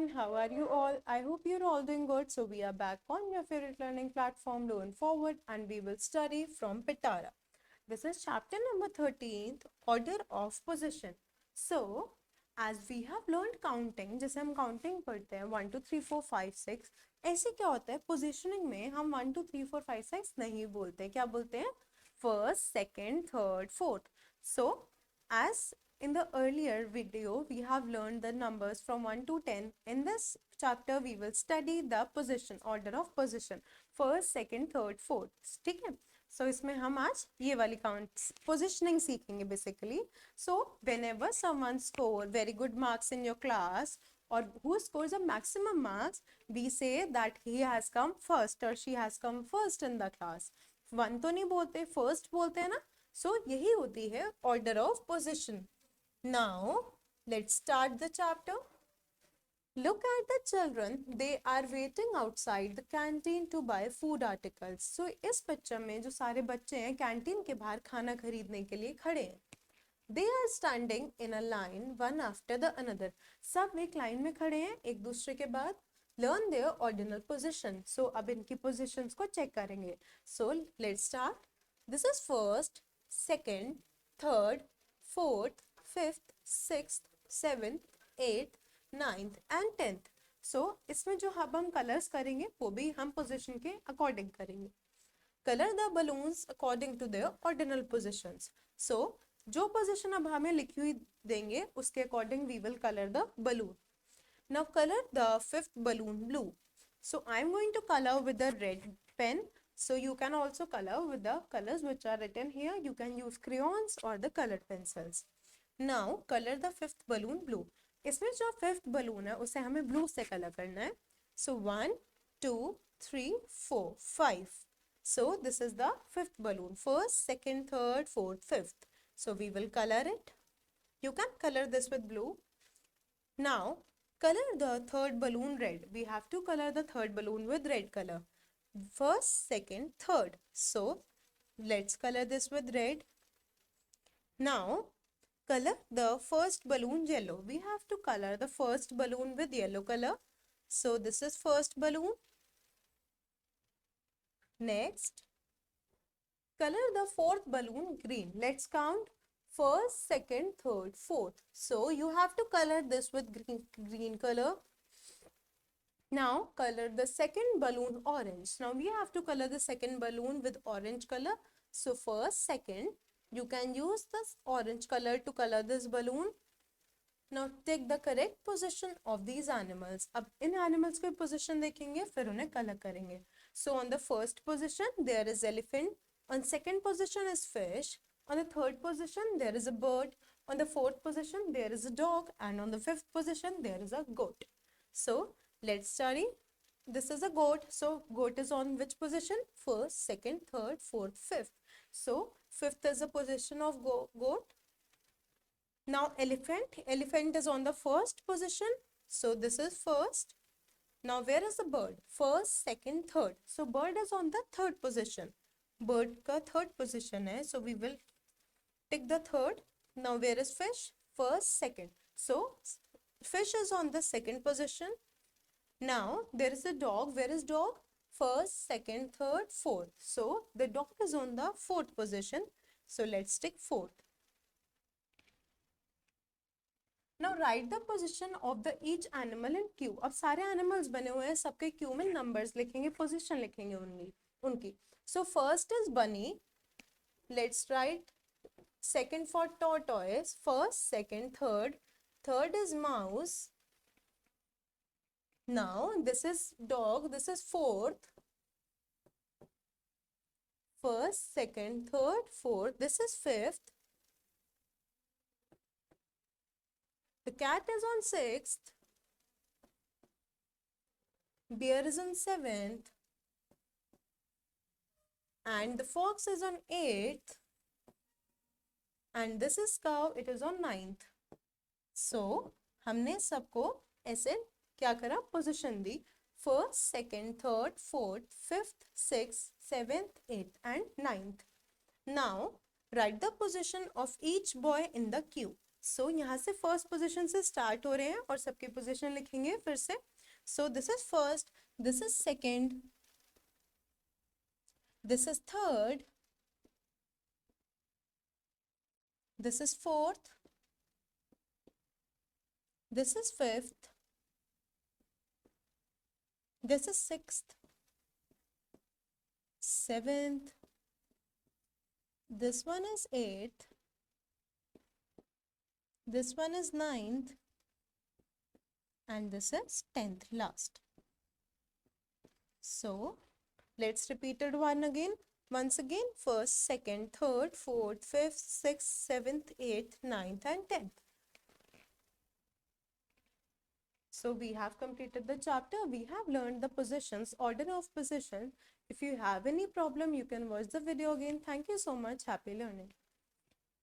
everyone, how are you all? I hope you're all doing good. So we are back on your favorite learning platform, Learn Forward, and we will study from Pitara. This is chapter number 13, Order of Position. So, as we have learned counting, जैसे हम counting पढ़ते हैं 1 2 3 4 5 6, ऐसे क्या होता है positioning में हम 1 2 3 4 5 6 नहीं बोलते, क्या बोलते हैं first, second, third, fourth. So, as in the earlier video, we have learned the numbers from 1 to 10. In this chapter, we will study the position, order of position. First, second, third, fourth. ठीक है? So, इसमें हम आज ये वाली counts, positioning सीखेंगे basically. So, whenever someone score very good marks in your class or who scores a maximum marks, we say that he has come first or she has come first in the class. One तो नहीं बोलते, first बोलते हैं ना? So, यही होती है order of position. Now, let's start the chapter. Look at the children. They are waiting outside the canteen to buy food articles. So, इस पिक्चर में जो सारे बच्चे हैं कैंटीन के बाहर खाना खरीदने के लिए खड़े हैं. They are standing in a line one after the another. सब एक लाइन में खड़े हैं एक दूसरे के बाद. Learn their ordinal position. So, अब इनकी positions को check करेंगे. So, let's start. This is first, second, third, fourth, 5th, 6th, 7th, 8th, 9th and 10th. So, इसमें जो हम कलर्स करेंगे वो भी हम पोजीशन के अकॉर्डिंग करेंगे. Color the balloons according to their ordinal positions. So, जो पोजीशन अब हमें लिखी हुई देंगे उसके according we will color the balloon. Now, color the 5th balloon blue. So, I am going to color with the red pen. So, you can also color with the colors which are written here. You can use crayons or the colored pencils. Now, color the 5th balloon blue. इसमें जो 5th balloon है उसे हमें blue से color करना है. So 1, 2, 3, 4, 5. So this is the 5th balloon. First, second, third, fourth, 5th. So we will color it. You can color this with blue. Now, color the 3rd balloon red. We have to color the 3rd balloon with red color. First, second, third. So let's color this with red. Now, color the first balloon yellow. We have to color the first balloon with yellow color. So this is first balloon. Next, color the 4th balloon green. Let's count first, second, third, fourth. So you have to color this with green color. Now color the second balloon orange. Now we have to color the second balloon with orange color. So first, second. You can use this orange color to color this balloon. Now take the correct position of these animals. अब इन animals को position देखेंगे फिर उन्हें color करेंगे. So on the first position there is elephant. On second position is fish. On the third position there is a bird. On the fourth position there is a dog. And on the 5th position there is a goat. So let's study. This is a goat. So goat is on which position? First, second, third, fourth, 5th. So 5th is the position of goat. Now elephant. Elephant is on the first position. So this is first. Now where is the bird? First, second, third. So bird is on the 3rd position. Bird ka 3rd position hai. So we will take the 3rd. Now where is fish? First, second. So fish is on the 2nd position. Now there is a dog. Where is dog? First, second, third, fourth. So the dog is on the 4th position. So let's take 4th. Now write the position of the each animal in queue. अब सारे animals बने हुए हैं सबके queue में numbers लिखेंगे position लिखेंगे उनकी. So first is bunny. Let's write second for tortoise. First, second, third. Third is mouse. Now this is dog. This is 4th. First, second, third, fourth. This is 5th. The cat is on 6th. Bear is on 7th. And the fox is on 8th. And this is cow. It is on 9th. So, हमने सबको ऐसे क्या करा position the. First, second, third, fourth, 5th, 6th, 7th, 8th and 9th. Now, write the position of each boy in the queue. So यहाँ से first position से start हो रहे हैं और सबकी पोजीशन लिखेंगे फिर से. So this is first, this is second, this is third, this is fourth, this is fifth, this is sixth, seventh, this one is eighth, this one is ninth, and this is 10th last. So let's repeat it once again, first, second, third, fourth, fifth, sixth, seventh, eighth, ninth, and 10th. So we have completed the chapter. We have learned the positions, order of position. If you have any problem, you can watch the video again. Thank you so much. Happy learning.